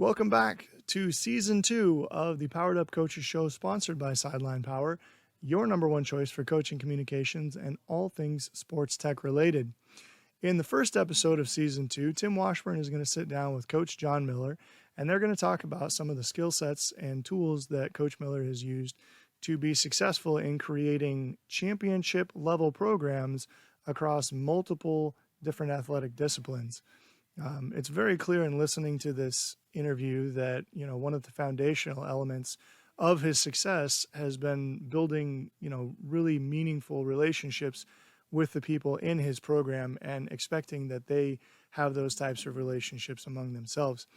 Welcome back to Season 2 of the Powered Up Coaches Show, sponsored by Sideline Power, your number one choice for coaching communications and all things sports tech related. In the first episode of Season 2, Tim Washburn is going to sit down with Coach John Miller, and they're going to talk about some of the skill sets and tools that Coach Miller has used to be successful in creating championship-level programs across multiple different athletic disciplines. It's very clear in listening to this interview that, one of the foundational elements of his success has been building, really meaningful relationships with the people in his program and expecting that they have those types of relationships among themselves.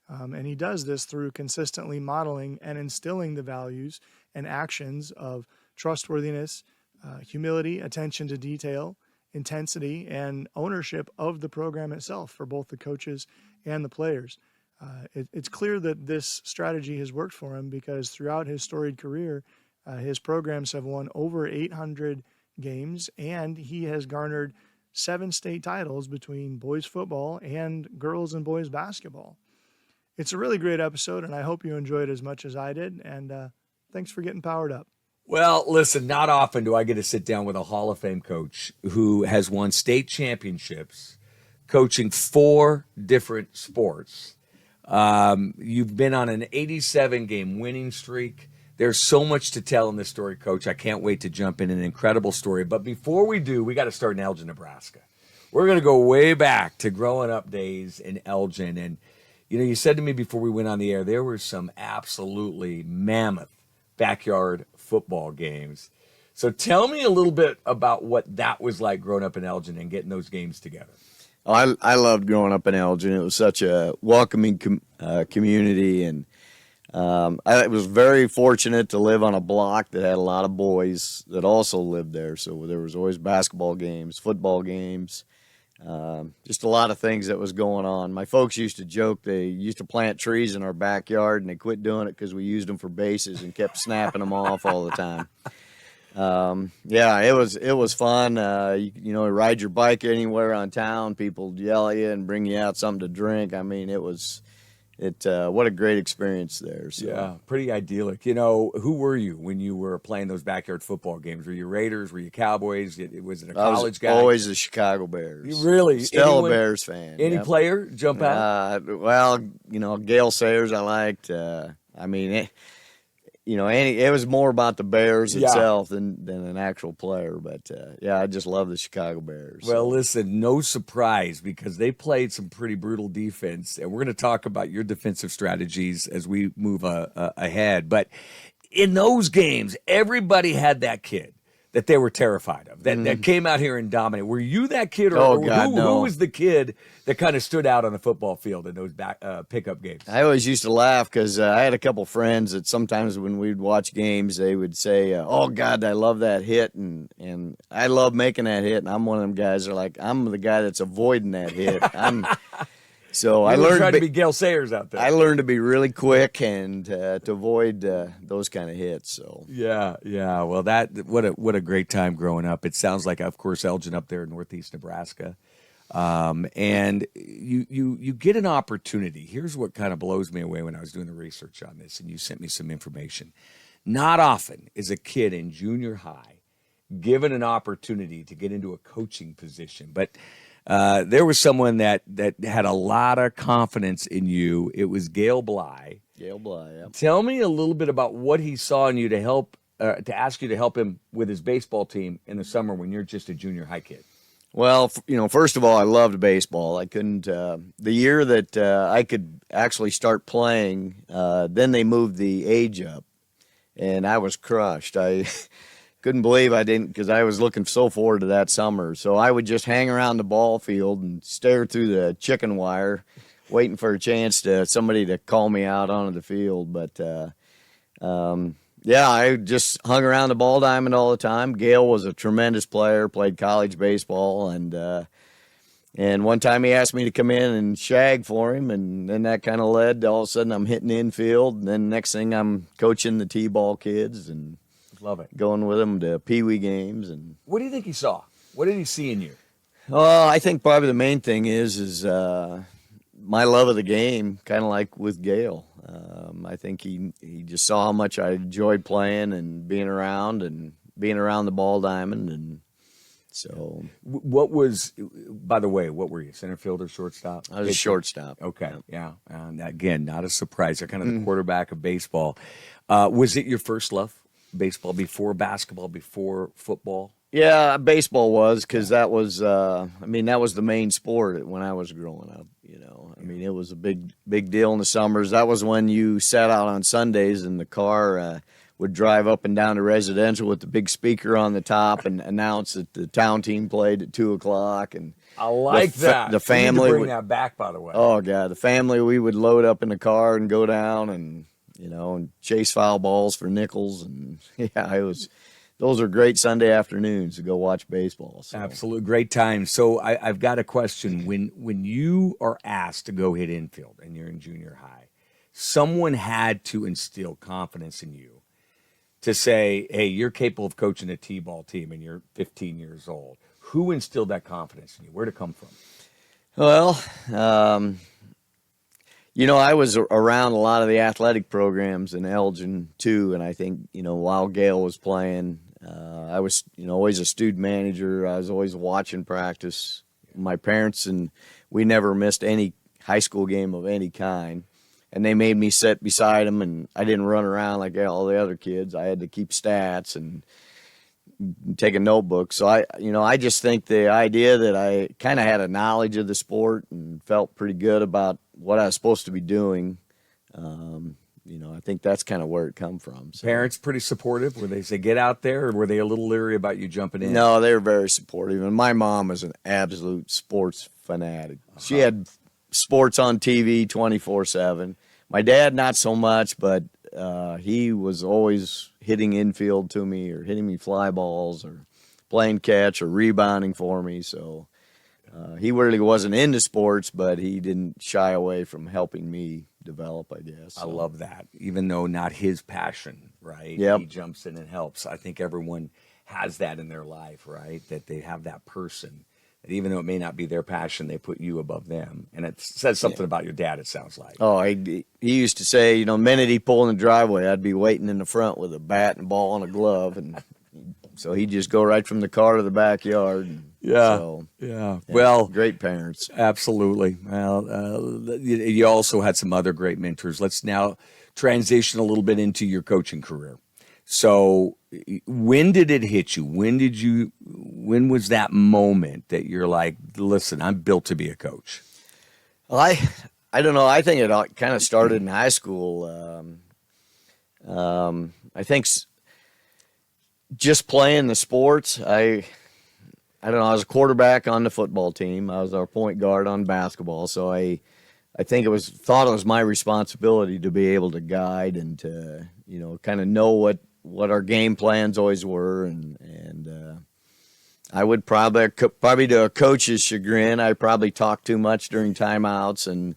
And he does this through consistently modeling and instilling the values and actions of trustworthiness, humility, attention to detail, intensity, and ownership of the program itself for both the coaches and the players. It's clear that this strategy has worked for him because throughout his storied career, his programs have won over 800 games, and he has garnered 7 state titles between boys football and girls and boys basketball. It's a really great episode, and I hope you enjoyed it as much as I did, and thanks for getting powered up. Well, listen, not often do I get to sit down with a Hall of Fame coach who has won state championships coaching 4 different sports. You've been on an 87-game winning streak. There's so much to tell in this story, Coach. I can't wait to jump in an incredible story. But before we do, we got to start in Elgin, Nebraska. We're going to go way back to growing up days in Elgin. And, you said to me before we went on the air, there were some absolutely mammoth backyard football games. So tell me a little bit about what that was like growing up in Elgin and getting those games together. Oh, I loved growing up in Elgin. It was such a welcoming community, and I was very fortunate to live on a block that had a lot of boys that also lived there. So there was always basketball games, football games, just a lot of things that was going on. My folks used to joke they used to plant trees in our backyard, and they quit doing it because we used them for bases and kept snapping them off all the time. It was fun. Ride your bike anywhere on town, people yell at you and bring you out something to drink. I mean, what a great experience there. So. Yeah, pretty idyllic. Who were you when you were playing those backyard football games? Were you Raiders? Were you Cowboys? Was it a college guy? Always the Chicago Bears. You really? Still a Bears fan. Any player jump out? Gale Sayers I liked. It was more about the Bears itself than an actual player. But, I just love the Chicago Bears. Well, listen, no surprise because they played some pretty brutal defense. And we're going to talk about your defensive strategies as we move ahead. But in those games, everybody had that kid that they were terrified of, that came out here and dominated. Were you that kid, or who was the kid that kind of stood out on the football field in those pickup games? I always used to laugh because I had a couple friends that sometimes when we'd watch games, they would say, "Oh God, I love that hit," and I love making that hit. And I'm one of them guys that are like, I'm the guy that's avoiding that hit. I learned to be Gale Sayers out there. I learned to be really quick and to avoid those kind of hits. So yeah. Well, what a great time growing up. It sounds like, of course, Elgin up there in northeast Nebraska, and you get an opportunity. Here's what kind of blows me away when I was doing the research on this, and you sent me some information. Not often is a kid in junior high given an opportunity to get into a coaching position, but there was someone that had a lot of confidence in you. It was Gale Bly. Gale Bly, yeah. Tell me a little bit about what he saw in you to ask you to help him with his baseball team in the summer when you're just a junior high kid. Well, first of all, I loved baseball. I couldn't. The year that I could actually start playing, then they moved the age up, and I was crushed. I couldn't believe I didn't, because I was looking so forward to that summer. So I would just hang around the ball field and stare through the chicken wire, waiting for a chance somebody to call me out onto the field. But I just hung around the ball diamond all the time. Gale was a tremendous player, played college baseball, and one time he asked me to come in and shag for him, and then that kind of led to all of a sudden I'm hitting the infield, and then next thing I'm coaching the T-ball kids and love it, going with them to Pee-wee games. And what do you think he saw? What did he see in you? I think probably the main thing is my love of the game, kind of like with Gail. I think he just saw how much I enjoyed playing and being around the ball diamond, and so. What was, by the way, what were you, center fielder, shortstop? I was a shortstop. Okay, yeah. And again, not a surprise. They're kind of the quarterback of baseball. Was it your first love, baseball, before basketball, before football? Yeah, baseball was, because that was, that was the main sport when I was growing up. It was a big deal in the summers. That was when you sat out on Sundays and the car would drive up and down to residential with the big speaker on the top and announce that the town team played at 2:00. And I like that. The family bring that back, by the way. Oh God, the family, we would load up in the car and go down and and chase foul balls for nickels, and those are great Sunday afternoons to go watch baseball. So. Absolute great time. So I've got a question. When you are asked to go hit infield and you're in junior high, someone had to instill confidence in you to say, hey, you're capable of coaching a T-ball team and you're 15 years old. Who instilled that confidence in you? Where'd it come from? Well, I was around a lot of the athletic programs in Elgin too, and I think, while Gail was playing, I was, always a student manager. I was always watching practice. My parents and we never missed any high school game of any kind, and they made me sit beside them, and I didn't run around like all the other kids. I had to keep stats and take a notebook. So I just think the idea that I kind of had a knowledge of the sport and felt pretty good about what I was supposed to be doing. I think that's kind of where it come from. So. Parents pretty supportive? Were they say get out there, or were they a little leery about you jumping in? No, they were very supportive. And my mom was an absolute sports fanatic. She had sports on TV 24/7. My dad, not so much, but he was always hitting infield to me or hitting me fly balls or playing catch or rebounding for me. So he really wasn't into sports, but he didn't shy away from helping me develop, I guess. So. I love that. Even though not his passion, right? Yep. He jumps in and helps. I think everyone has that in their life, right? That they have that person that even though it may not be their passion, they put you above them. And it says something about your dad, it sounds like. Oh, he used to say, the minute he'd pull in the driveway, I'd be waiting in the front with a bat and ball and a glove. And so he'd just go right from the car to the backyard. Yeah. So, yeah. Well, great parents. Absolutely. Well, you also had some other great mentors. Let's now transition a little bit into your coaching career. So when did it hit you? When was that moment that you're like, listen, I'm built to be a coach? Well, I don't know. I think it kind of started in high school. I think just playing the sports, I don't know. I was a quarterback on the football team. I was our point guard on basketball. So I think thought it was my responsibility to be able to guide and to, kind of know what our game plans always were. And I would probably to a coach's chagrin, I probably talked too much during timeouts and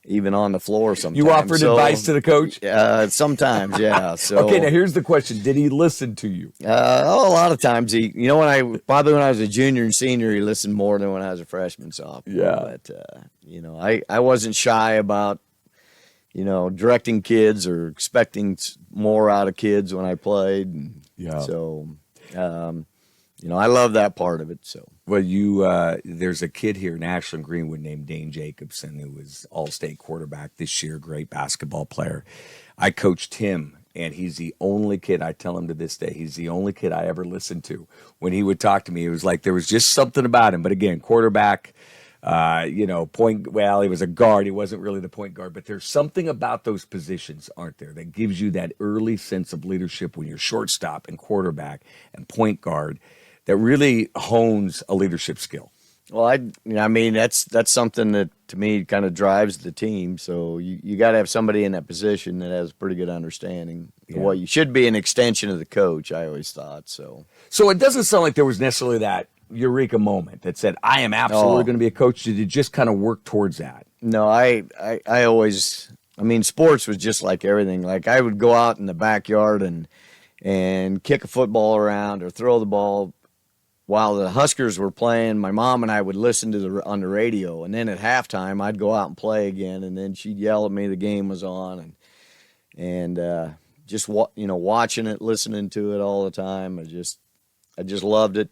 even on the floor sometimes. You offered advice to the coach? Sometimes, yeah. So okay, now here's the question. Did he listen to you? A lot of times when I was a junior and senior, he listened more than when I was a freshman, sophomore. Yeah. But, I wasn't shy about, directing kids or expecting more out of kids when I played. And yeah. So, I love that part of it, so. Well, there's a kid here in Ashland Greenwood named Dane Jacobson who was all-state quarterback this year, great basketball player. I coached him, and he's the only kid, I tell him to this day, he's the only kid I ever listened to. When he would talk to me, it was like there was just something about him. But again, quarterback, point, well, he was a guard. He wasn't really the point guard. But there's something about those positions, aren't there, that gives you that early sense of leadership when you're shortstop and quarterback and point guard that really hones a leadership skill. Well, that's something that to me kind of drives the team. So you got to have somebody in that position that has pretty good understanding. Yeah. Well, you should be an extension of the coach, I always thought. So it doesn't sound like there was necessarily that eureka moment that said, I am absolutely going to be a coach. Did you just kind of work towards that? No, I always, sports was just like everything. Like I would go out in the backyard and kick a football around or throw the ball while the Huskers were playing, my mom and I would listen to on the radio, and then at halftime I'd go out and play again, and then she'd yell at me the game was on, and just watching it, listening to it all the time. I just loved it.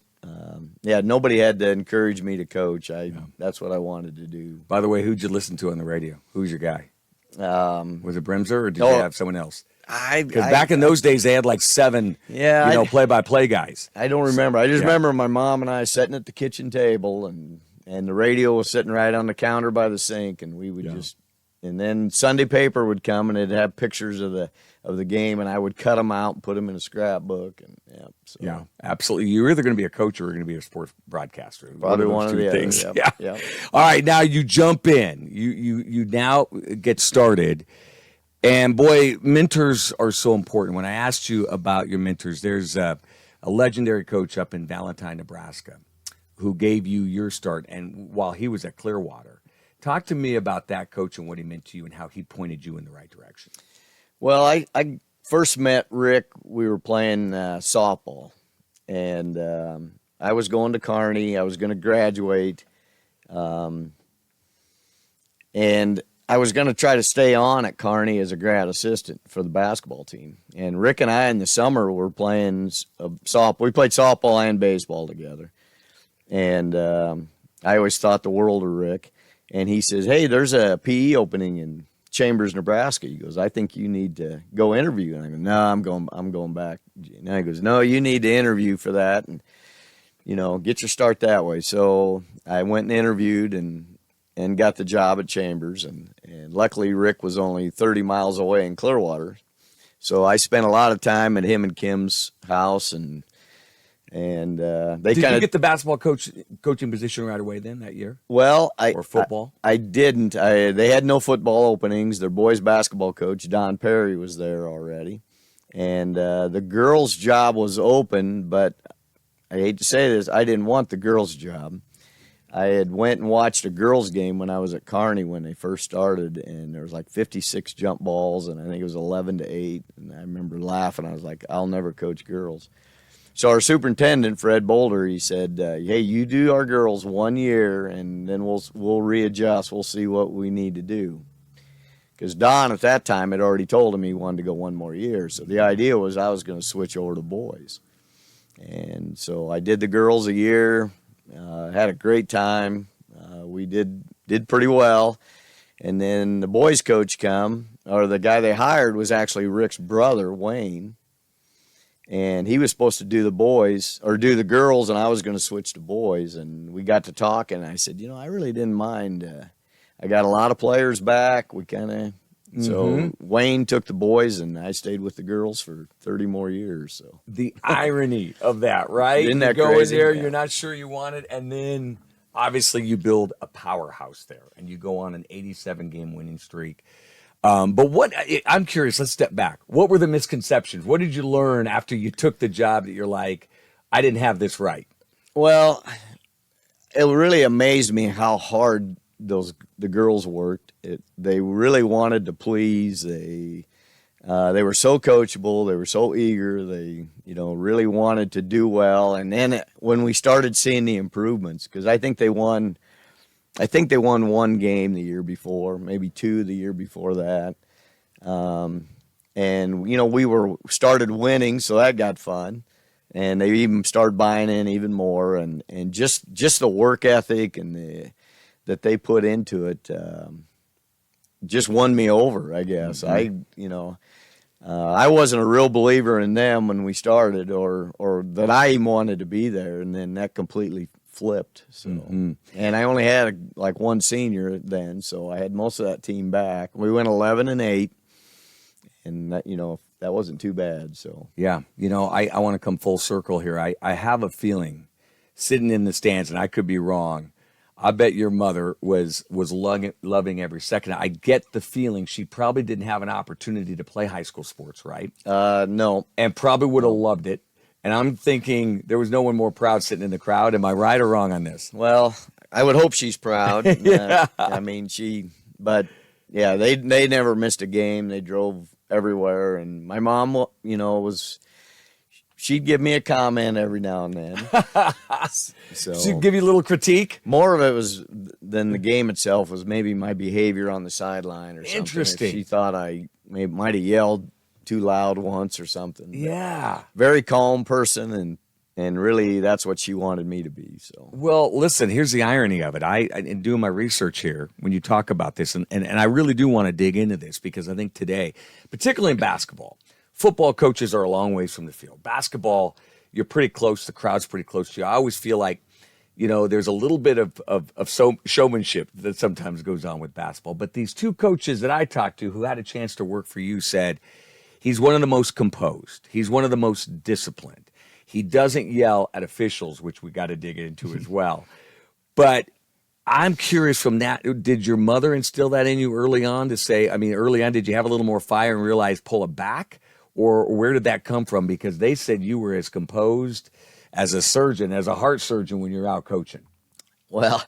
Nobody had to encourage me to coach. That's what I wanted to do. By the way, who'd you listen to on the radio? Who's your guy? Was it Brimser, or did you have someone else? Because back in those days, they had like 7, play-by-play guys. I don't remember. I just remember my mom and I sitting at the kitchen table, and the radio was sitting right on the counter by the sink, and we would and then Sunday paper would come, and it'd have pictures of the game, and I would cut them out and put them in a scrapbook. And yeah, absolutely. You're either going to be a coach or you're going to be a sports broadcaster. Probably one of the things. Other. Yeah. All right, now you jump in. You now get started. And boy, mentors are so important. When I asked you about your mentors, there's a legendary coach up in Valentine, Nebraska, who gave you your start, and while he was at Clearwater. Talk to me about that coach and what he meant to you and how he pointed you in the right direction. Well, I first met Rick. We were playing softball, and I was going to Kearney. I was going to graduate, and I was going to try to stay on at Kearney as a grad assistant for the basketball team. And Rick and I in the summer were playing softball. We played softball and baseball together, and I always thought the world of Rick. And he says, "Hey, there's a PE opening in Chambers, Nebraska." He goes, "I think you need to go interview." And I go, "No, I'm going back." And he goes, "No, you need to interview for that, and get your start that way." So I went and interviewed and got the job at Chambers, and luckily Rick was only 30 miles away in Clearwater, so I spent a lot of time at him and Kim's house, and they Did kind you of get the basketball coaching position right away then that year? Well, or football? I didn't. They had no football openings. Their boys basketball coach, Don Perry, was there already. And the girls' job was open, but I hate to say this, I didn't want the girls' job. I had went and watched a girls' game when I was at Kearney when they first started, and there was like 56 jump balls, and I think it was 11-8. And I remember laughing. I was like, I'll never coach girls. So our superintendent, Fred Boulder, he said, "Hey, you do our girls 1 year, and then we'll readjust. We'll see what we need to do." Because Don at that time had already told him he wanted to go 1 more year. So the idea was I was going to switch over to boys. And so I did the girls a year, had a great time. We did pretty well. And then the boys coach the guy they hired was actually Rick's brother, Wayne. And he was supposed to do the boys or do the girls, and I was going to switch to boys. And we got to talking, and I said, I really didn't mind. I got a lot of players back. We kind of so Wayne took the boys, and I stayed with the girls for 30 more years. So the irony of that, right? Isn't that you go crazy? in there, Yeah. you're not sure you want it, and then obviously you build a powerhouse there, and you go on an 87-game winning streak. But I'm curious, let's step back. What were the misconceptions? What did you learn after you took the job that you're like, I didn't have this right? Well, it really amazed me how hard the girls worked. They really wanted to please. They were so coachable. They were so eager. They really wanted to do well. And then when we started seeing the improvements, because I think they won 1 game the year before, maybe 2 the year before that. And we started winning, so that got fun. And they even started buying in even more, and just the work ethic and that they put into it just won me over, I guess. Mm-hmm. I wasn't a real believer in them when we started, or that I even wanted to be there, and then that completely flipped. So, and I only had like 1 senior then, so I had most of that team back. We went 11-8, and that wasn't too bad. So yeah, I want to come full circle here. I have a feeling, sitting in the stands, and I could be wrong, I bet your mother was loving every second. I get the feeling she probably didn't have an opportunity to play high school sports, right? No. And probably would have loved it. And I'm thinking there was no one more proud sitting in the crowd. Am I right or wrong on this? Well, I would hope she's proud. Yeah. But yeah, they never missed a game. They drove everywhere. And my mom, she'd give me a comment every now and then. So She'd give you a little critique. more of it was than the game itself was maybe my behavior on the sideline or something. Interesting. If she thought I might have yelled too loud once or something. But Yeah. very calm person, and really that's what she wanted me to be. So Well, listen, here's the irony of it. In doing my research here, when you talk about this, and I really do want to dig into this because I think today, particularly in basketball, football coaches are a long ways from the field. Basketball, you're pretty close. The crowd's pretty close to you. I always feel like, there's a little bit of showmanship that sometimes goes on with basketball. But these two coaches that I talked to who had a chance to work for you said he's one of the most composed. He's one of the most disciplined. He doesn't yell at officials, which we got to dig into as well. But I'm curious from that, did your mother instill that in you early on to say, early on, did you have a little more fire and realize pull it back? Or where did that come from? Because they said you were as composed as a surgeon, as a heart surgeon when you're out coaching. well,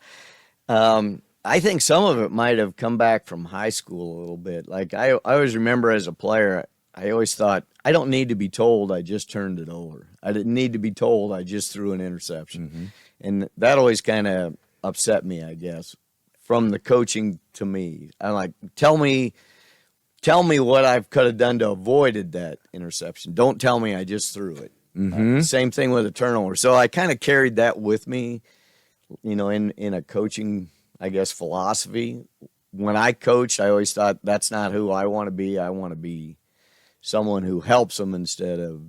I think some of it might have come back from high school a little bit. Like I always remember as a player, I always thought, I don't need to be told I just turned it over. I didn't need to be told I just threw an interception. Mm-hmm. And that always kind of upset me, I guess, from the coaching to me. I'm like, tell me what I could have done to avoided that interception. Don't tell me I just threw it. Mm-hmm. Same thing with a turnover. So I kind of carried that with me, in a coaching, I guess, philosophy. When I coached, I always thought that's not who I want to be. I want to be someone who helps them instead of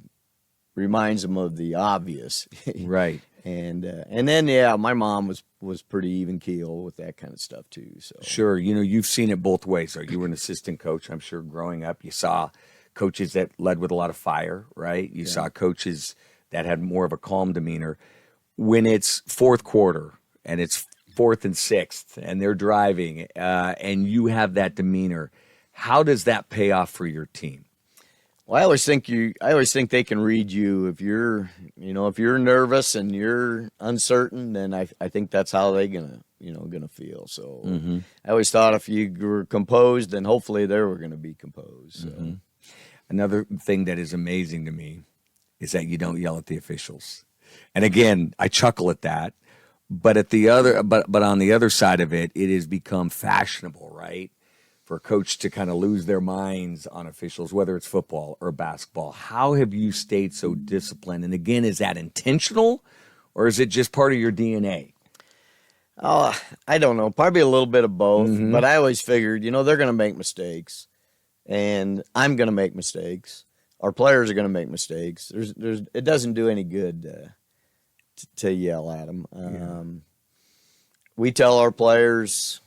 reminds them of the obvious. Right. And then, my mom was pretty even keel with that kind of stuff too. So Sure. You've seen it both ways. So you were an assistant coach. I'm sure growing up, you saw coaches that led with a lot of fire, right? You saw coaches that had more of a calm demeanor. When it's fourth quarter and it's 4th and 6th and they're driving and you have that demeanor, how does that pay off for your team? Well, I always think they can read you if you're nervous and you're uncertain, then I think that's how they're gonna feel. So I always thought if you were composed, then hopefully they were gonna be composed. So. Another thing that is amazing to me is that you don't yell at the officials. And again, I chuckle at that, but on the other side of it, it has become fashionable, right? For a coach to kind of lose their minds on officials, whether it's football or basketball. How have you stayed so disciplined? And again, is that intentional or is it just part of your DNA? Oh, I don't know. Probably a little bit of both. But I always figured, they're going to make mistakes, and I'm going to make mistakes. Our players are going to make mistakes. It doesn't do any good to yell at them. We tell our players,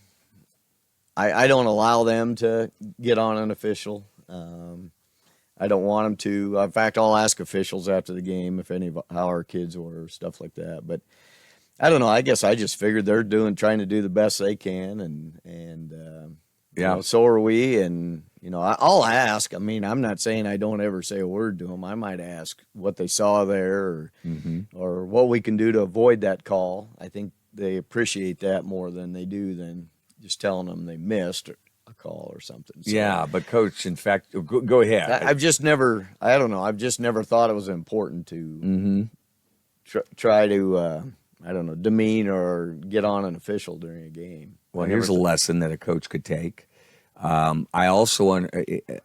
I don't allow them to get on an official. I don't want them to. In fact, I'll ask officials after the game if how our kids were, stuff like that. But I don't know. I guess I just figured they're trying to do the best they can, and so are we. And I'll ask. I'm not saying I don't ever say a word to them. I might ask what they saw there, or what we can do to avoid that call. I think they appreciate that more than they do than just telling them they missed a call or something. So, Yeah, but coach, in fact, go ahead. I've just never thought it was important to try to, demean or get on an official during a game. Well, here's a lesson that a coach could take. I also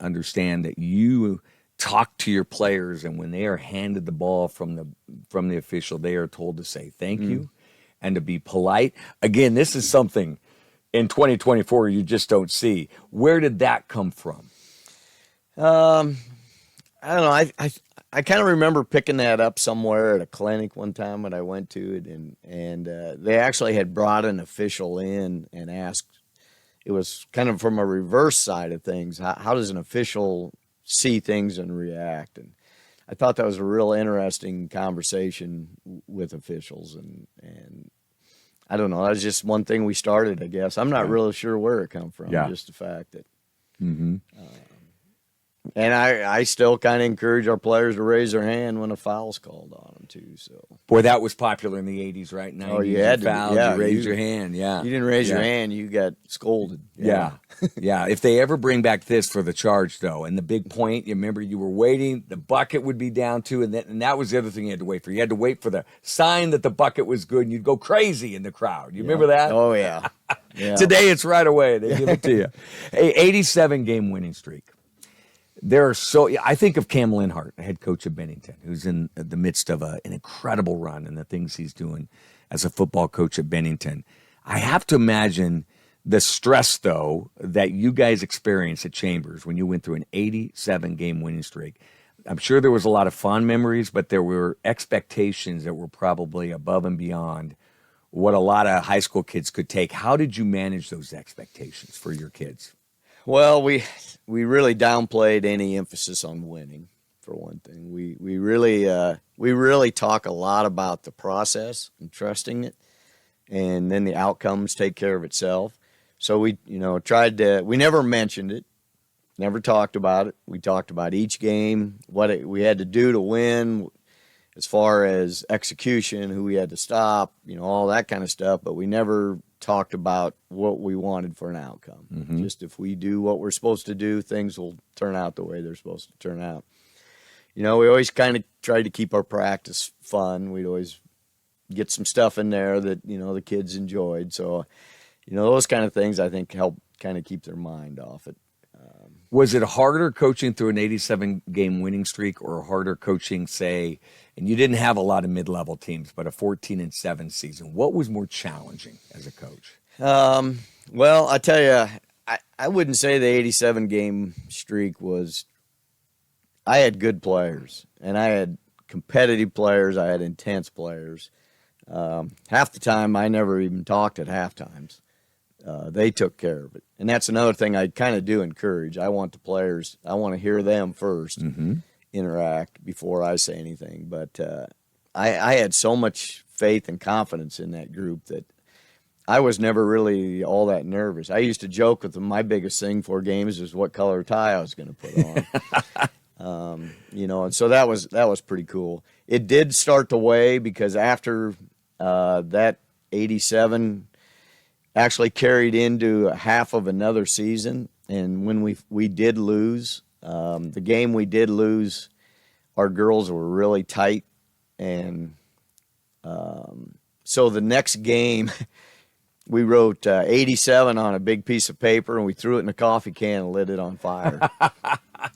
understand that you talk to your players, and when they are handed the ball from the official, they are told to say thank you and to be polite. Again, this is something in 2024 you just don't see. Where did that come from? I don't know. I kind of remember picking that up somewhere at a clinic one time when I went to it, and they actually had brought an official in and asked. It was kind of from a reverse side of things. How does an official see things and react? And I thought that was a real interesting conversation with officials, and I don't know. That was just one thing we started, I guess. I'm not really sure where it come from. Yeah. Just the fact that. And I still kind of encourage our players to raise their hand when a foul's called on them too. So Boy, that was popular in the 80s, right? 90s, oh, you had to, fouled, yeah, you raised your hand, yeah. You didn't raise your hand, you got scolded. Yeah. Yeah. If they ever bring back this for the charge, though, and the big point, you remember you were waiting, the bucket would be down too, and that was the other thing you had to wait for. You had to wait for the sign that the bucket was good, and you'd go crazy in the crowd. You remember that? Oh yeah. Yeah. Today it's right away. They give it to you. Hey, 87 game winning streak. I think of Cam Linhart, the head coach of Bennington, who's in the midst of an incredible run and the things he's doing as a football coach at Bennington. I have to imagine the stress, though, that you guys experienced at Chambers when you went through an 87 game winning streak. I'm sure there was a lot of fond memories, but there were expectations that were probably above and beyond what a lot of high school kids could take. How did you manage those expectations for your kids? Well, we really downplayed any emphasis on winning. For one thing, we really talk a lot about the process and trusting it, and then the outcomes take care of itself. So we tried to. We never mentioned it, never talked about it. We talked about each game, we had to do to win, as far as execution, who we had to stop, all that kind of stuff. But we never talked about what we wanted for an outcome. Mm-hmm. Just if we do what we're supposed to do, things will turn out the way they're supposed to turn out. We always kind of tried to keep our practice fun. We'd always get some stuff in there that, the kids enjoyed. So, those kind of things I think help kind of keep their mind off it. Was it harder coaching through an 87 game winning streak, or harder coaching, say, and you didn't have a lot of mid-level teams, but a 14-7 season? What was more challenging as a coach? Well, I tell you, I wouldn't say the 87 game streak was. I had good players, and I had competitive players. I had intense players. Half the time, I never even talked at half times. They took care of it. And that's another thing I kind of do encourage. I want the players, I want to hear them first, interact before I say anything. But I had so much faith and confidence in that group that I was never really all that nervous. I used to joke with them, my biggest thing for games is what color tie I was going to put on. And so that was pretty cool. It did start to weigh because after that 87 actually carried into half of another season, and when we did lose, the game we did lose, our girls were really tight, and so the next game we wrote 87 on a big piece of paper, and we threw it in a coffee can and lit it on fire.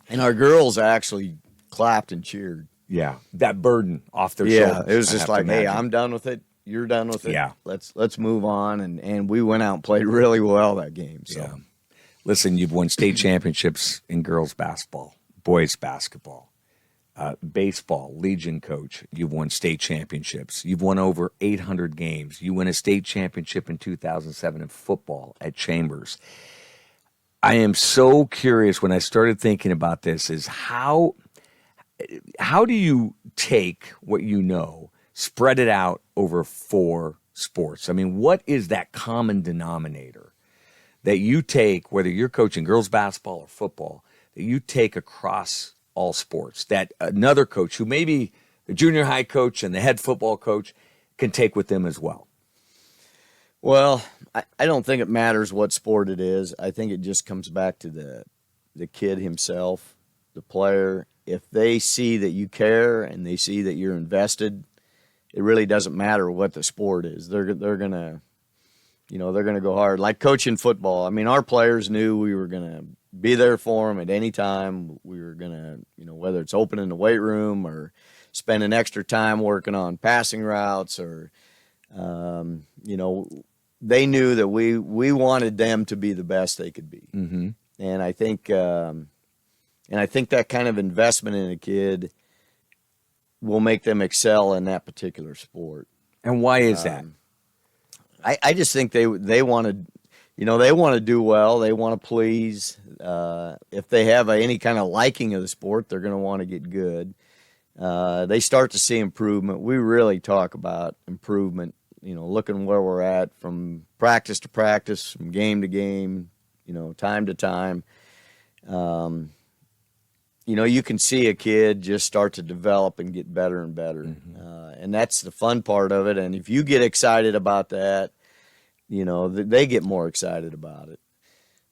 And our girls actually clapped and cheered. Yeah, that burden off their shoulders. Yeah, it was just like, hey, I'm done with it. You're done with it. Yeah. Let's move on. And we went out and played really well that game. So. Yeah. Listen, you've won state championships in girls basketball, boys basketball, baseball, Legion coach. You've won state championships. You've won over 800 games. You won a state championship in 2007 in football at Chambers. I am so curious when I started thinking about this is how do you take what you know, spread it out over 4 sports? I mean, what is that common denominator that you take, whether you're coaching girls basketball or football, that you take across all sports, that another coach who maybe the junior high coach and the head football coach can take with them as well? Well, I don't think it matters what sport it is. I think it just comes back to the kid himself, the player. If they see that you care and they see that you're invested, it really doesn't matter what the sport is. They're gonna go hard. Like coaching football. I mean, our players knew we were gonna be there for them at any time. We were gonna, whether it's opening the weight room or spending extra time working on passing routes or, they knew that we wanted them to be the best they could be. Mm-hmm. And I think that kind of investment in a kid will make them excel in that particular sport. And why is that? I just think they want to, they want to do well. They want to please. If they have any kind of liking of the sport, they're going to want to get good. They start to see improvement. We really talk about improvement, looking where we're at from practice to practice, from game to game, time to time. you can see a kid just start to develop and get better and better. And that's the fun part of it. And if you get excited about that, they get more excited about it.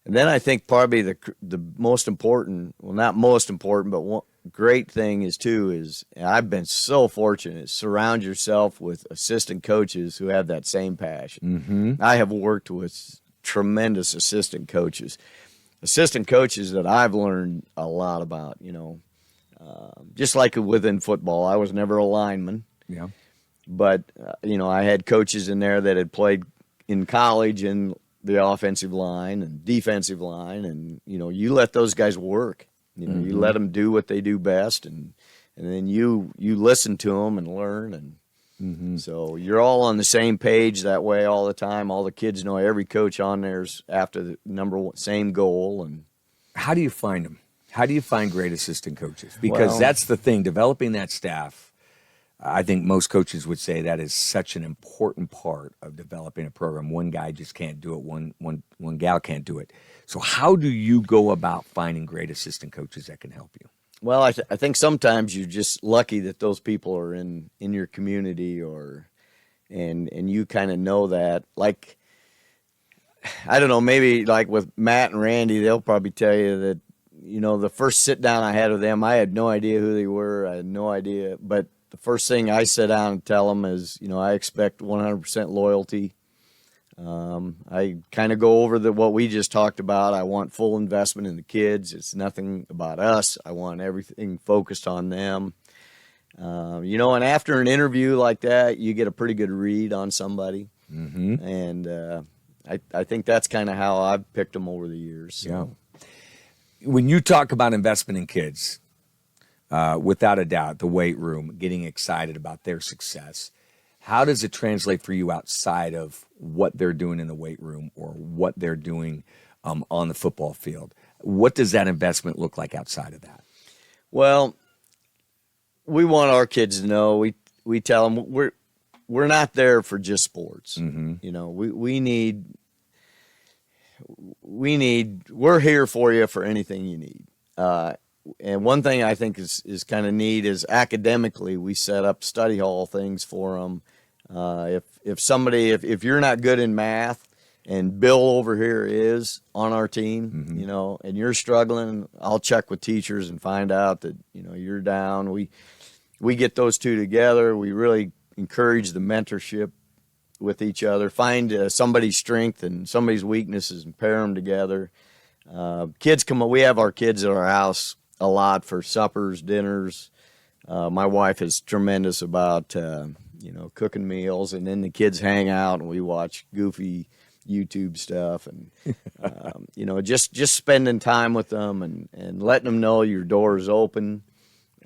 And then I think probably the most important, well, not most important, but one great thing is I've been so fortunate, surround yourself with assistant coaches who have that same passion. I have worked with tremendous assistant coaches that I've learned a lot about, just like within football. I was never a lineman. Yeah. But, I had coaches in there that had played in college in the offensive line and defensive line. And, you let those guys work. You let them do what they do best. And then you listen to them and learn. And so you're all on the same page that way all the time. All the kids know every coach on there's after the number one, same goal. And how do you find them? How do you find great assistant coaches? Because that's the thing, developing that staff. I think most coaches would say that is such an important part of developing a program. One guy just can't do it. One gal can't do it. So how do you go about finding great assistant coaches that can help you? Well, I think sometimes you're just lucky that those people are in your community and you kind of know that. Like, I don't know, maybe like with Matt and Randy, they'll probably tell you that, the first sit down I had with them, I had no idea who they were. I had no idea. But the first thing I sit down and tell them is, I expect 100% loyalty. I kind of go over what we just talked about. I want full investment in the kids. It's nothing about us. I want everything focused on them. And after an interview like that, you get a pretty good read on somebody. And I think that's kind of how I've picked them over the years. So. Yeah. When you talk about investment in kids, without a doubt, the weight room, getting excited about their success, how does it translate for you outside of what they're doing in the weight room or what they're doing on the football field? What does that investment look like outside of that? Well, we want our kids to know, we tell them we're not there for just sports. We're here for you for anything you need. And one thing I think is kind of neat is academically we set up study hall things for them. If you're not good in math and Bill over here is on our team, and you're struggling, I'll check with teachers and find out that, you're down. We get those two together. We really encourage the mentorship with each other, find somebody's strength and somebody's weaknesses and pair them together. Kids we have our kids at our house a lot for suppers, dinners. My wife is tremendous about, cooking meals, and then the kids hang out and we watch goofy YouTube stuff and, just spending time with them and letting them know your door is open.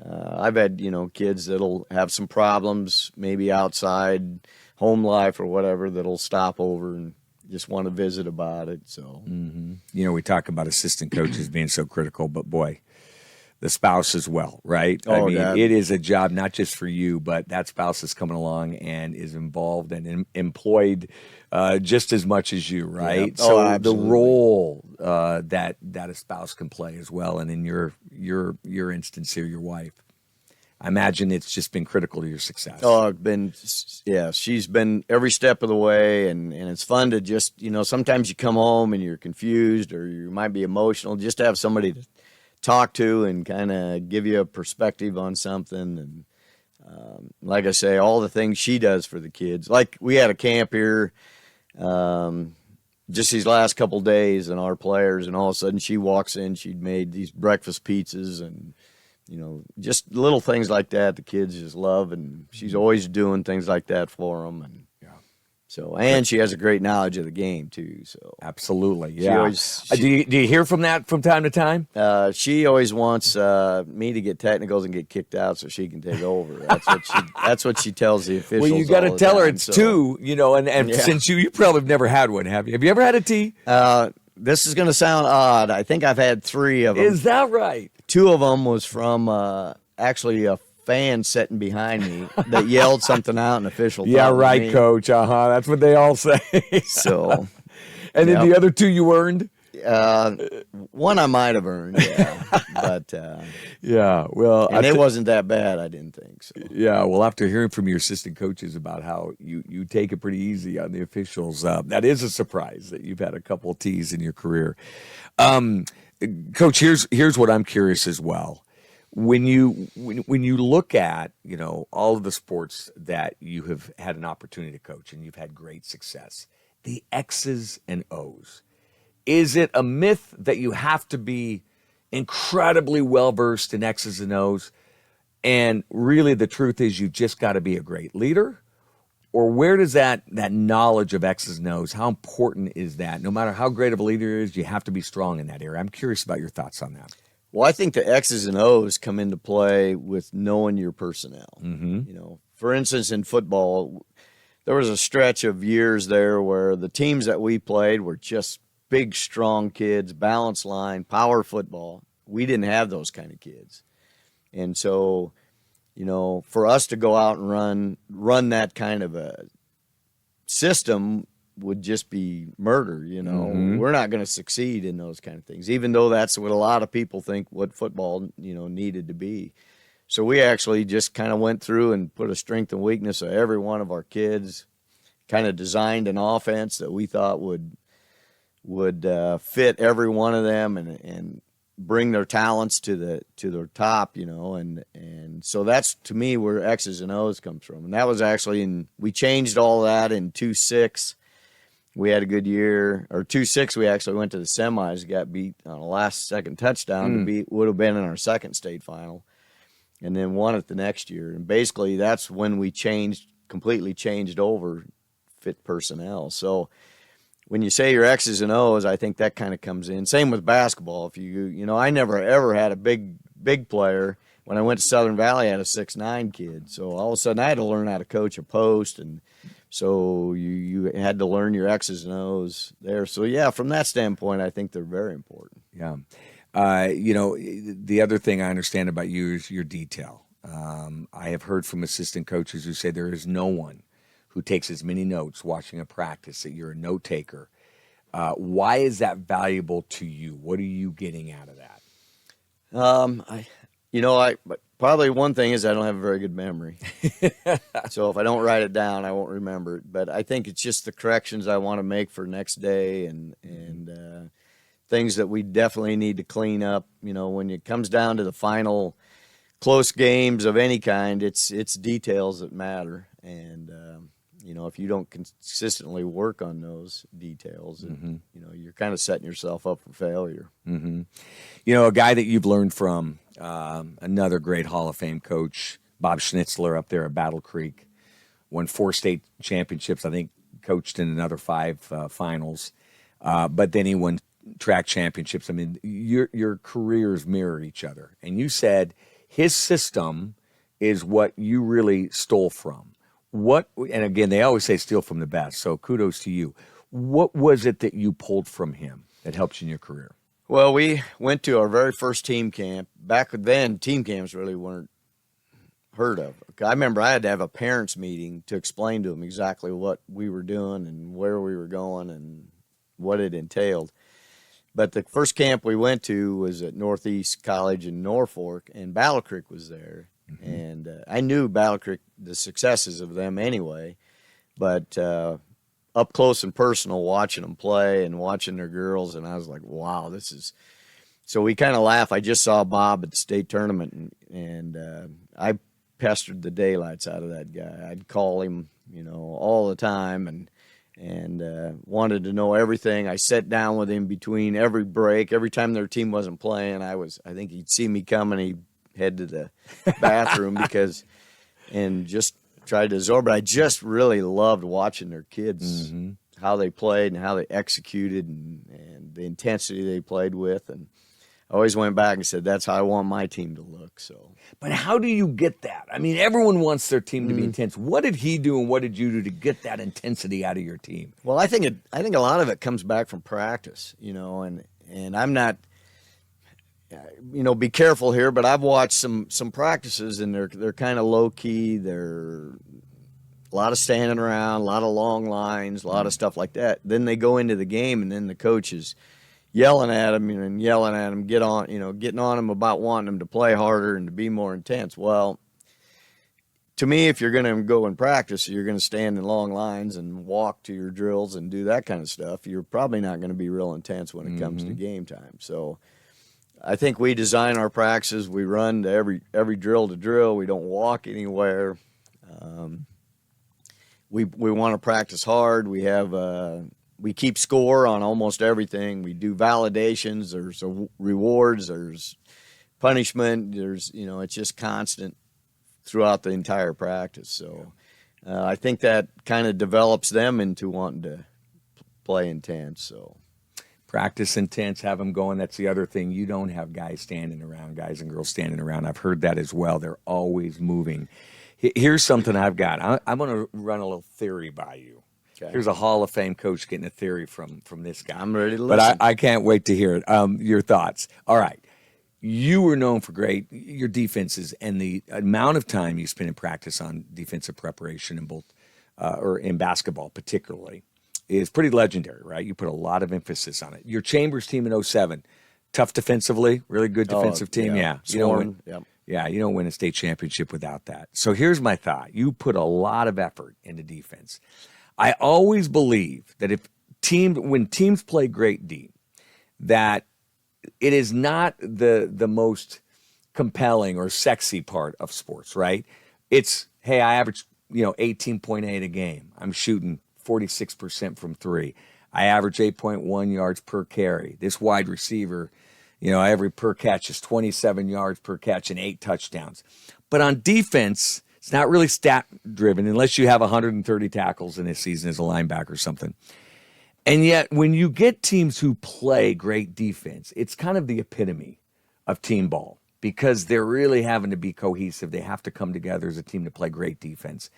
I've had, kids that'll have some problems, maybe outside home life or whatever, that'll stop over and just want to visit about it. So, we talk about assistant coaches being so critical, but boy, the spouse as well, right? Oh, I mean, God. it is a job not just for you, but that spouse is coming along and is involved and employed just as much as you, right? Yep. So Absolutely. the role that a spouse can play as well, and in your instance here, your wife, I imagine it's just been critical to your success. Oh, she's been every step of the way, and it's fun to just, sometimes you come home and you're confused or you might be emotional, just to have somebody to talk to and kind of give you a perspective on something. And like I say, all the things she does for the kids. Like we had a camp here just these last couple days and our players, and all of a sudden she walks in, she'd made these breakfast pizzas and, just little things like that the kids just love, and she's always doing things like that for them. And and she has a great knowledge of the game too. So absolutely, she yeah. always, do you hear from that from time to time? She always wants me to get technicals and get kicked out so she can take over. That's what she tells the officials. Well, you got to tell her time, it's so. two. And since you probably have never had one, have you? Have you ever had a tea? This is going to sound odd. I think I've had 3 of them. Is that right? 2 of them was from actually a fan sitting behind me that yelled something out and official. Yeah, right, coach. That's what they all say. So, and then the other 2 you earned? One I might have earned, yeah. But Yeah, well, and it wasn't that bad, I didn't think so. yeah, well, after hearing from your assistant coaches about how you take it pretty easy on the officials, that is a surprise that you've had a couple of T's in your career. Um, Coach, here's what I'm curious as well. When you look at all of the sports that you have had an opportunity to coach and you've had great success, the X's and O's. Is it a myth that you have to be incredibly well versed in X's and O's? And really, the truth is, you just got to be a great leader? Or where does that knowledge of X's and O's, how important is that? No matter how great of a leader is, you have to be strong in that area. I'm curious about your thoughts on that. Well, I think the X's and O's come into play with knowing your personnel. For instance, in football, there was a stretch of years there where the teams that we played were just big, strong kids, balanced line, power football. We didn't have those kind of kids. And so, for us to go out and run that kind of a system would just be murder. We're not going to succeed in those kind of things, even though that's what a lot of people think what football, needed to be. So we actually just kind of went through and put a strength and weakness of every one of our kids, kind of designed an offense that we thought would fit every one of them and bring their talents to their top, and so that's, to me, where X's and O's comes from. And that was actually we changed all that in 2-6. We had a good year. Or 2-6, we actually went to the semis, got beat on a last-second touchdown would have been in our second state final, and then won it the next year. And basically, that's when we completely changed over fit personnel. So when you say your X's and O's, I think that kind of comes in. Same with basketball. If I never ever had a big player. When I went to Southern Valley, I had a 6'9" kid. So all of a sudden, I had to learn how to coach a post, and so you had to learn your X's and O's there. So yeah, from that standpoint, I think they're very important. Yeah, the other thing I understand about you is your detail. I have heard from assistant coaches who say there is no one who takes as many notes watching a practice, that you're a note taker. Why is that valuable to you? What are you getting out of that? Probably one thing is I don't have a very good memory. So if I don't write it down, I won't remember it. But I think it's just the corrections I want to make for next day and things that we definitely need to clean up. When it comes down to the final close games of any kind, it's details that matter. And if you don't consistently work on those details, you're kind of setting yourself up for failure. A guy that you've learned from, another great Hall of Fame coach, Bob Schnitzler up there at Battle Creek, won 4 state championships, I think coached in another 5 finals, but then he won track championships. I mean, your careers mirror each other. And you said his system is what you really stole from. And again, they always say steal from the best, so kudos to you. What was it that you pulled from him that helped you in your career? Well, we went to our very first team camp. Back then, team camps really weren't heard of. I remember I had to have a parents' meeting to explain to them exactly what we were doing and where we were going and what it entailed. But the first camp we went to was at Northeast College in Norfolk, and Battle Creek was there. And I knew Battle Creek, the successes of them anyway, but up close and personal, watching them play and watching their girls, and I was like, wow, this is – so we kind of laugh. I just saw Bob at the state tournament, and I pestered the daylights out of that guy. I'd call him, all the time and wanted to know everything. I sat down with him between every break. Every time their team wasn't playing, I think he'd see me coming, he'd head to the bathroom and just tried to absorb it. I just really loved watching their kids, how they played and how they executed and the intensity they played with. And I always went back and said, that's how I want my team to look. So, but how do you get that? I mean, everyone wants their team to be intense. What did he do and what did you do to get that intensity out of your team? Well, I think a lot of it comes back from practice, and I'm not, be careful here, but I've watched some practices and they're kind of low key. They're a lot of standing around, a lot of long lines, a lot of stuff like that. Then they go into the game and then the coach is, yelling at them and yelling at them, getting on them about wanting them to play harder and to be more intense. Well, to me, if you're going to go and practice, you're going to stand in long lines and walk to your drills and do that kind of stuff. You're probably not going to be real intense when it comes to game time. So I think we design our practices. We run to every drill to drill. We don't walk anywhere. We want to practice hard. We keep score on almost everything. We do validations. There's rewards. There's punishment. It's just constant throughout the entire practice. So I think that kind of develops them into wanting to play intense. So practice intense, have them going. That's the other thing. You don't have guys and girls standing around. I've heard that as well. They're always moving. Here's something I've got. I'm going to run a little theory by you. Okay. Here's a Hall of Fame coach getting a theory from this guy. I'm ready to listen. But I can't wait to hear it. Your thoughts. All right. You were known for your defenses, and the amount of time you spend in practice on defensive preparation in both, or in basketball particularly, is pretty legendary, right? You put a lot of emphasis on it. Your Chambers team in 07, tough defensively, really good defensive team. Yeah. You don't win a state championship without that. So here's my thought. You put a lot of effort into defense. I always believe that when teams play great D, that it is not the most compelling or sexy part of sports, right? It's, hey, I average 18.8 a game. I'm shooting 46% from three. I average 8.1 yards per carry. This wide receiver, every per catch is 27 yards per catch and 8 touchdowns. But on defense, it's not really stat driven unless you have 130 tackles in a season as a linebacker or something. And yet, when you get teams who play great defense, it's kind of the epitome of team ball because they're really having to be cohesive. They have to come together as a team to play great defense.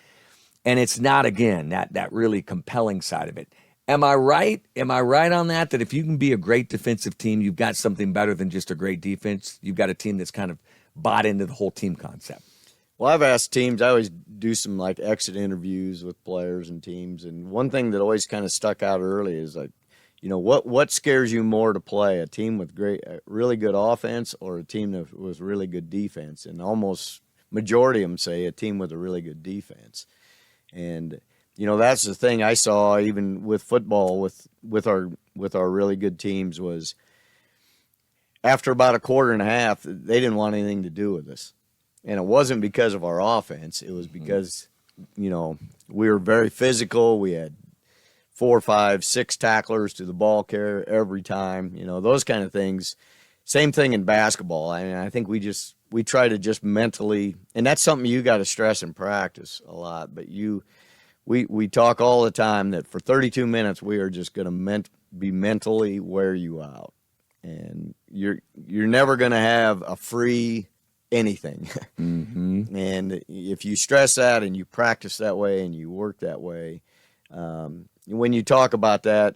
And it's not, again, that really compelling side of it. Am I right? Am I right on that if you can be a great defensive team, you've got something better than just a great defense? You've got a team that's kind of bought into the whole team concept. Well, I've asked teams, I always do some exit interviews with players and teams, and one thing that always kind of stuck out early is what scares you more to play, a team with really good offense or a team that was really good defense? And almost majority of them say a team with a really good defense. And that's the thing I saw even with football with our really good teams was after about a quarter and a half, they didn't want anything to do with us. And it wasn't because of our offense. It was because, we were very physical. We had 4, 5, 6 tacklers to the ball carrier every time, those kind of things. Same thing in basketball. I mean, I think we try to just mentally, and that's something you got to stress in practice a lot, but we talk all the time that for 32 minutes, we are just going to be mentally wear you out. And you're never going to have a free anything. Mm-hmm. And if you stress that and you practice that way and you work that way, when you talk about that,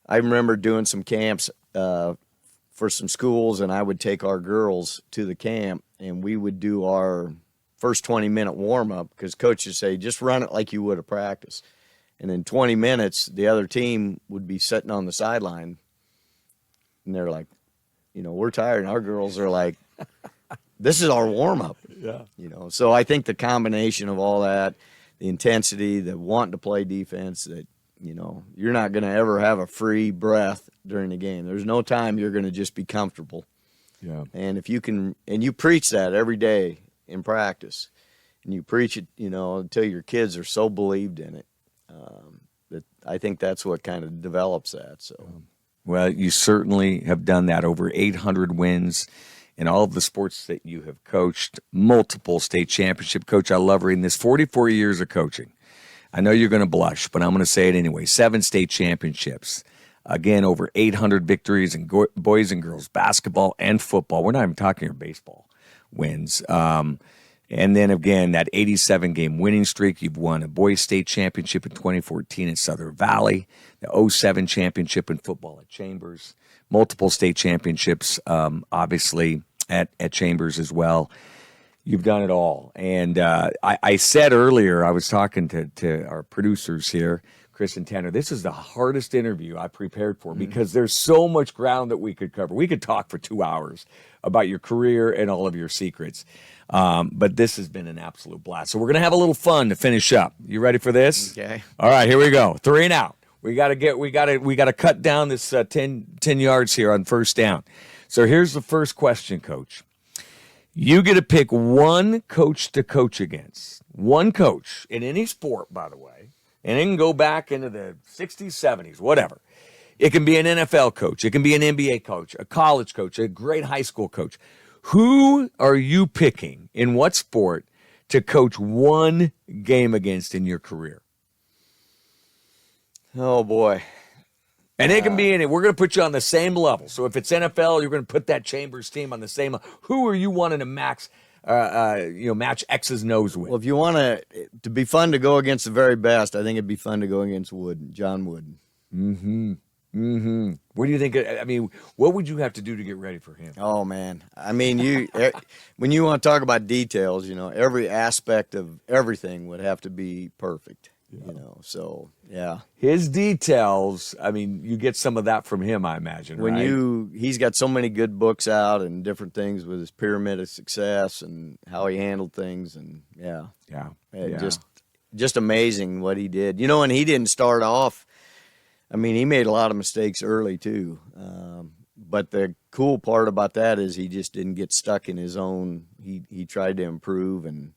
I remember doing some camps for some schools, and I would take our girls to the camp, and we would do our first 20-minute warm-up because coaches say, just run it like you would a practice. And in 20 minutes, the other team would be sitting on the sideline, and they're like, we're tired. And our girls are like, this is our warm-up. Yeah. So I think the combination of all that, the intensity, the wanting to play defense, that, you're not going to ever have a free breath during the game. There's no time you're going to just be comfortable. Yeah. And if you can, and you preach that every day in practice, and you preach it, until your kids are so believed in it, that I think that's what kind of develops that. So, well, you certainly have done that. Over 800 wins in all of the sports that you have coached, multiple state championship. Coach, I love reading this. 44 years of coaching. I know you're going to blush, but I'm going to say it anyway. 7 state championships. Again, over 800 victories in boys and girls basketball and football. We're not even talking about baseball wins. And then again, that 87-game winning streak. You've won a boys state championship in 2014 at Southern Valley, the 07 championship in football at Chambers, multiple state championships, obviously at Chambers as well. You've done it all. And I said earlier, I was talking to our producers here, Chris and Tanner, this is the hardest interview I prepared for because there's so much ground that we could cover. We could talk for 2 hours about your career and all of your secrets. But this has been an absolute blast. So we're going to have a little fun to finish up. You ready for this? Okay. All right, here we go. 3 and out. We got to cut down this 10 yards here on first down. So here's the first question, Coach. You get to pick one coach to coach against. One coach in any sport, by the way. And it can go back into the 60s, 70s, whatever. It can be an NFL coach. It can be an NBA coach, a college coach, a great high school coach. Who are you picking in what sport to coach one game against in your career? Oh, boy. And it can be in it. We're going to put you on the same level. So if it's NFL, you're going to put that Chambers team on the same level. Who are you wanting to match X's nose with? Well, if you want to be fun to go against the very best, I think it'd be fun to go against John Wooden. What do you think? I mean, what would you have to do to get ready for him? Oh, man. I mean, when you want to talk about details, every aspect of everything would have to be perfect. So yeah. His details, I mean, you get some of that from him, I imagine, right? He's got so many good books out and different things with his pyramid of success and how he handled things, and just amazing what he did. And he didn't start off, I mean, he made a lot of mistakes early too. But the cool part about that is he just didn't get stuck in his own, he tried to improve and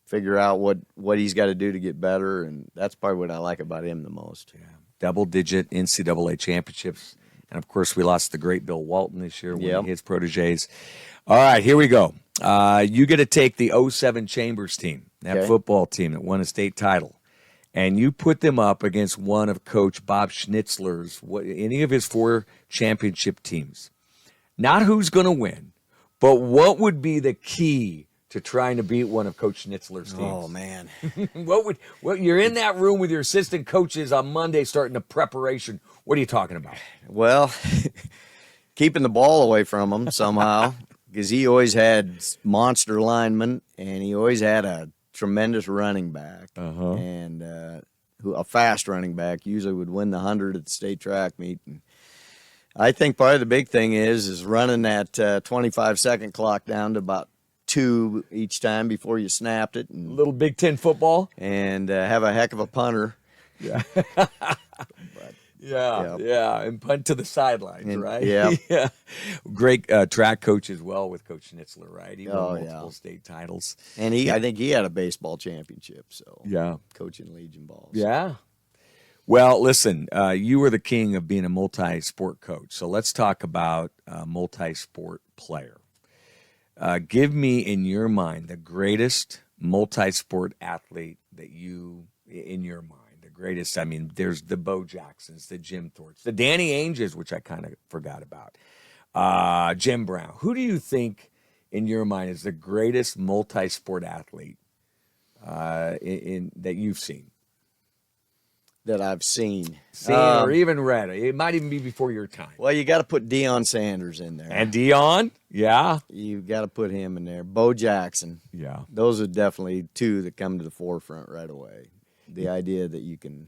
figure out what he's got to do to get better, and that's probably what I like about him the most. Yeah. Double-digit NCAA championships, and of course we lost the great Bill Walton this year, one of his protégés. All right, here we go. You get to take the 07 Chambers team, that football team that won a state title, and you put them up against one of Coach Bob Schnitzler's, any of his 4 championship teams. Not who's going to win, but what would be the key to trying to beat one of Coach Schnitzler's teams? Oh, man. What you're in that room with your assistant coaches on Monday starting the preparation. What are you talking about? Well, keeping the ball away from him somehow, because he always had monster linemen, and he always had a tremendous running back, and a fast running back. Usually would win the 100 at the state track meet. And I think probably the big thing is running that 25-second clock down to about 2 each time before you snapped it. And, little Big Ten football. And have a heck of a punter. Yeah. And punt to the sidelines, right? Yeah. Great track coach as well with Coach Schnitzler, right? He won multiple state titles. And I think he had a baseball championship, so coaching Legion balls. Yeah. Well, listen, you were the king of being a multi-sport coach, so let's talk about a multi-sport player. Give me, in your mind, the greatest multi-sport athlete that in your mind, the greatest. I mean, there's the Bo Jacksons, the Jim Thorpes, the Danny Ainges, which I kind of forgot about, Jim Brown. Who do you think, in your mind, is the greatest multi-sport athlete that you've seen? That I've seen or even read. It might even be before your time. Well, you got to put Deion Sanders in there. And Deion, you got to put him in there. Bo Jackson, those are definitely 2 that come to the forefront right away. The idea that you can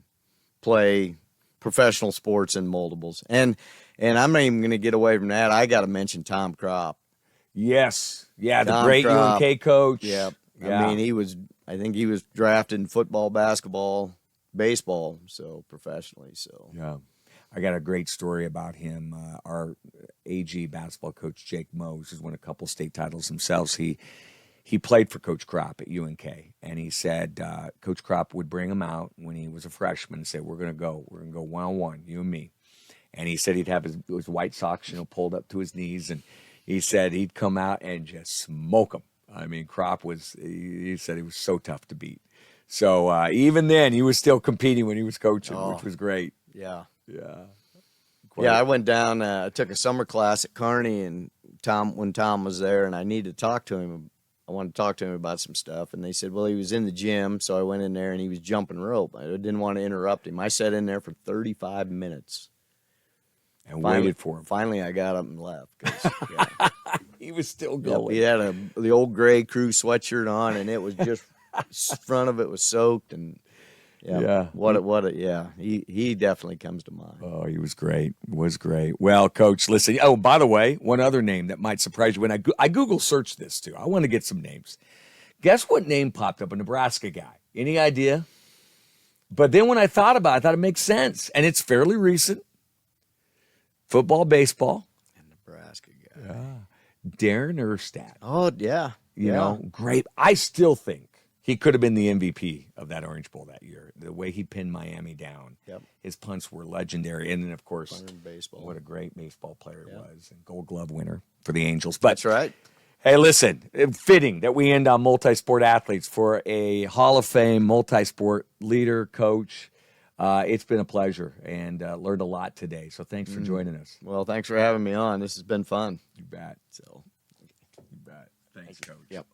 play professional sports in multiples, and I'm not even going to get away from that. I got to mention Tom Kropp. Yes, the Tom great Kropp. UNK coach. Yeah, I mean I think he was drafted in football, basketball, baseball, so professionally. So I got a great story about him. Our AG basketball coach Jake Mose has won a couple state titles himself. He played for Coach Kropp at UNK, and he said Coach Kropp would bring him out when he was a freshman and say, we're gonna go one-on-one, you and me. And he said he'd have his white socks pulled up to his knees, and he said he'd come out and just smoke him. I mean, Kropp he said he was so tough to beat. So even then, he was still competing when he was coaching, which was great. Yeah. Quite I went down. I took a summer class at Kearney, and when Tom was there, and I needed to talk to him. I wanted to talk to him about some stuff, and they said, well, he was in the gym, so I went in there, and he was jumping rope. I didn't want to interrupt him. I sat in there for 35 minutes. And waited for him. Finally, I got up and left. He was still going. He had the old gray crew sweatshirt on, and it was just front of it was soaked, and Yeah. Yeah. He definitely comes to mind. Oh, he was great. Was great. Well, Coach, listen. Oh, by the way, one other name that might surprise you. When I Google searched this too, I want to get some names. Guess what name popped up? A Nebraska guy. Any idea? But then when I thought about it, I thought it makes sense. And it's fairly recent. Football, baseball. Nebraska guy. Darren Erstad. Oh, yeah. You know, great. I still think he could have been the MVP of that Orange Bowl that year. The way he pinned Miami down. Yep. His punts were legendary. And then, of course, Baseball. what a great baseball player he was. And Gold Glove winner for the Angels. But That's right. hey, listen, fitting that we end on multi-sport athletes for a Hall of Fame multi-sport leader, coach. It's been a pleasure and learned a lot today. So thanks for joining us. Well, thanks for having me on. This has been fun. You bet. So, You bet. Thanks, Coach. Yep.